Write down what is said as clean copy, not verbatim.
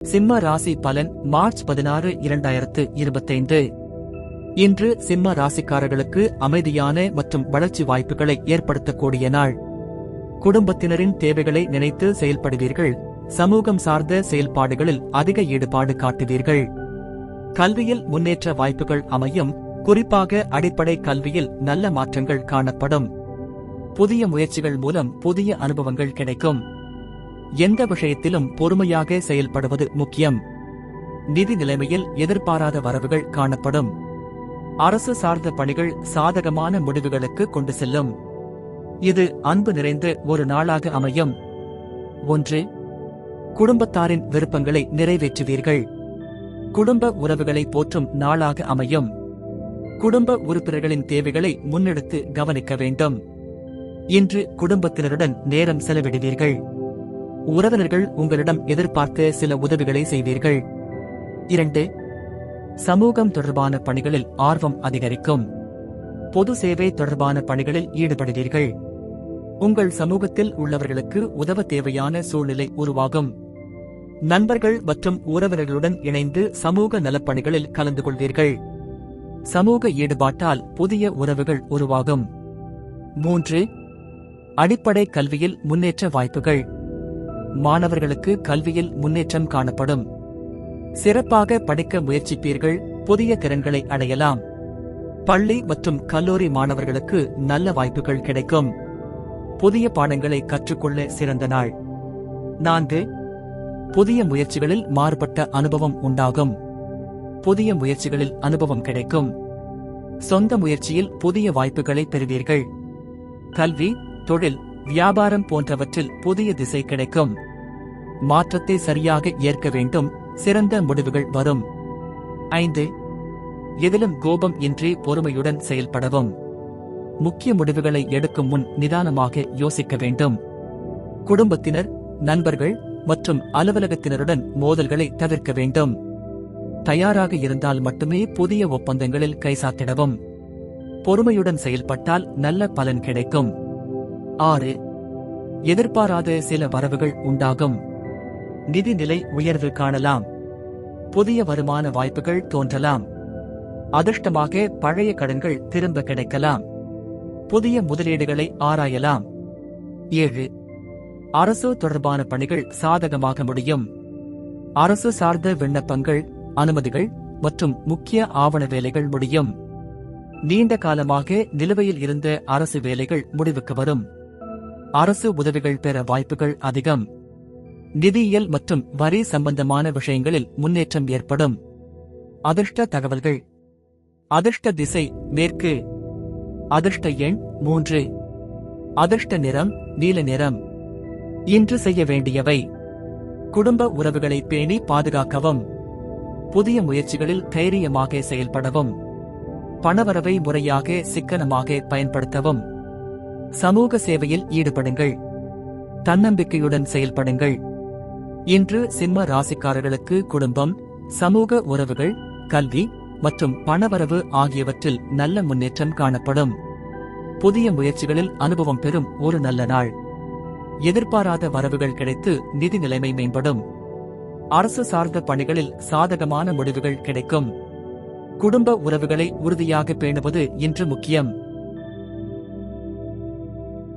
சிம்ம ராசி பலன் மார்ச் 16, 2025. இன்று சிம்ம ராசிக்காரர்களுக்கு அமைதியான மற்றும் வளர்ச்சி வாய்ப்புகளை ஏற்படுத்தக்கூடிய நாள். குடும்பத்தினரின் தேவைகளை நினைத்து செயல்படுவீர்கள். சமூகம் சார்ந்த செயல்பாடுகளில் அதிக ஈடுபாடு காட்டுவீர்கள். கல்வியில் முன்னேற்ற வாய்ப்புகள் அமையும். குறிப்பாக அடிப்படை கல்வியில் நல்ல மாற்றங்கள் காணப்படும். புதிய முயற்சிகள் மூலம் புதிய அனுபவங்கள் கிடைக்கும். எந்த விஷயத்திலும் பொறுமையாக செயல்படுவது முக்கியம். நிதி நிலைமையில் எதிர்பாராத வரவுகள் காணப்படும். அரசு சார்ந்த பணிகள் சாதகமான முடிவுகளுக்கு கொண்டு செல்லும். இது அன்பு நிறைந்த ஒரு நாளாக அமையும். 1. குடும்பத்தாரின் விருப்பங்களை நிறைவேற்றுவீர்கள். குடும்ப உறவுகளை போற்றும் நாளாக அமையும். குடும்ப உறுப்பினர்களின் தேவைகளை முன்னெடுத்து கவனிக்க வேண்டும். இன்று குடும்பத்தினருடன் நேரம் செலவிடுவீர்கள். உறவினர்கள் உங்களிடம் எதிர்பார்த்த சில உதவிகளை செய்வீர்கள். 2. சமூகம் தொடர்பான பணிகளில் ஆர்வம் அதிகரிக்கும். பொது சேவை தொடர்பான பணிகளில் ஈடுபடுவீர்கள். உங்கள் சமூகத்தில் உள்ளவர்களுக்கு உதவ தேவையான சூழ்நிலை உருவாகும். நண்பர்கள் மற்றும் உறவினர்களுடன் இணைந்து சமூக நலப்பணிகளில் கலந்து கொள்வீர்கள். சமூக ஈடுபாட்டால் புதிய உறவுகள் உருவாகும். 3. அடிப்படை கல்வியில் முன்னேற்ற வாய்ப்புகள். மாணவர்களுக்கு கல்வியில் முன்னேற்றம் காணப்படும். சிறப்பாக படிக்க முயற்சிப்பீர்கள். புதிய திறன்களை அடையலாம். பள்ளி மற்றும் கல்லூரி மாணவர்களுக்கு நல்ல வாய்ப்புகள் கிடைக்கும். புதிய பாடங்களை கற்றுக்கொள்ள சிறந்த நாள். 4. புதிய முயற்சிகளில் மாறுபட்ட அனுபவம் உண்டாகும். புதிய முயற்சிகளில் அனுபவம் கிடைக்கும். சொந்த முயற்சியில் புதிய வாய்ப்புகளை பெறுவீர்கள். கல்வி, தொழில், வியாபாரம் போன்றவற்றில் புதிய திசை கிடைக்கும். மாற்றத்தை சரியாக ஏற்க வேண்டும். சிறந்த முடிவுகள் வரும். 5. எதிலும் கோபம் இன்றி பொறுமையுடன் செயல்படவும். முக்கிய முடிவுகளை எடுக்கும் முன் நிதானமாக யோசிக்க வேண்டும். குடும்பத்தினர், நண்பர்கள் மற்றும் அலுவலகத்தினருடன் மோதல்களை தவிர்க்க வேண்டும். தயாராக இருந்தால் மட்டுமே புதிய ஒப்பந்தங்களில் கைசாத்திடவும். பொறுமையுடன் செயல்பட்டால் நல்ல பலன் கிடைக்கும். 6. எதிர்பாராத சில வரவுகள் உண்டாகும். நிதி நிலை உயர்வு காணலாம். புதிய வருமான வாய்ப்புகள் தோன்றலாம். அதிர்ஷ்டமாக பழைய கடன்கள் திரும்ப கிடைக்கலாம். புதிய முதலீடுகளை ஆராயலாம். 7. அரசு தொடர்பான பணிகள் சாதகமாக முடியும். அரசு சார்ந்த விண்ணப்பங்கள், அனுமதிகள் மற்றும் முக்கிய ஆவண வேலைகள் முடியும். நீண்ட காலமாக நிலுவையில் இருந்த அரசு வேலைகள் முடிவுக்கு வரும். அரசு உதவிகள் பெற வாய்ப்புகள் அதிகம். நிதியியல் மற்றும் வரி சம்பந்தமான விஷயங்களில் முன்னேற்றம் ஏற்படும். அதிர்ஷ்ட தகவல்கள். அதிர்ஷ்ட திசை மேற்கு. அதிர்ஷ்ட எண் 3. அதிர்ஷ்ட நிறம் நீல நிறம். இன்று செய்ய வேண்டியவை: குடும்ப உறவுகளை பேணி பாதுகாக்கவும். புதிய முயற்சிகளில் தைரியமாக செயல்படவும். பணவரவை முறையாக சிக்கனமாக பயன்படுத்தவும். சமூக சேவையில் ஈடுபடுங்கள். தன்னம்பிக்கையுடன் செயல்படுங்கள். இன்று சிம்ம ராசிக்காரர்களுக்கு குடும்பம், சமூக உறவுகள், கல்வி மற்றும் பணவரவு ஆகியவற்றில் நல்ல முன்னேற்றம் காணப்படும். புதிய முயற்சிகளில் அனுபவம் பெறும் ஒரு நல்ல நாள். எதிர்பாராத வரவுகள் கிடைத்து நிதி நிலைமை மேம்படும். அரசு சார்ந்த பணிகளில் சாதகமான முடிவுகள் கிடைக்கும். குடும்ப உறவுகளை உறுதியாக பேணுவது இன்று முக்கியம்.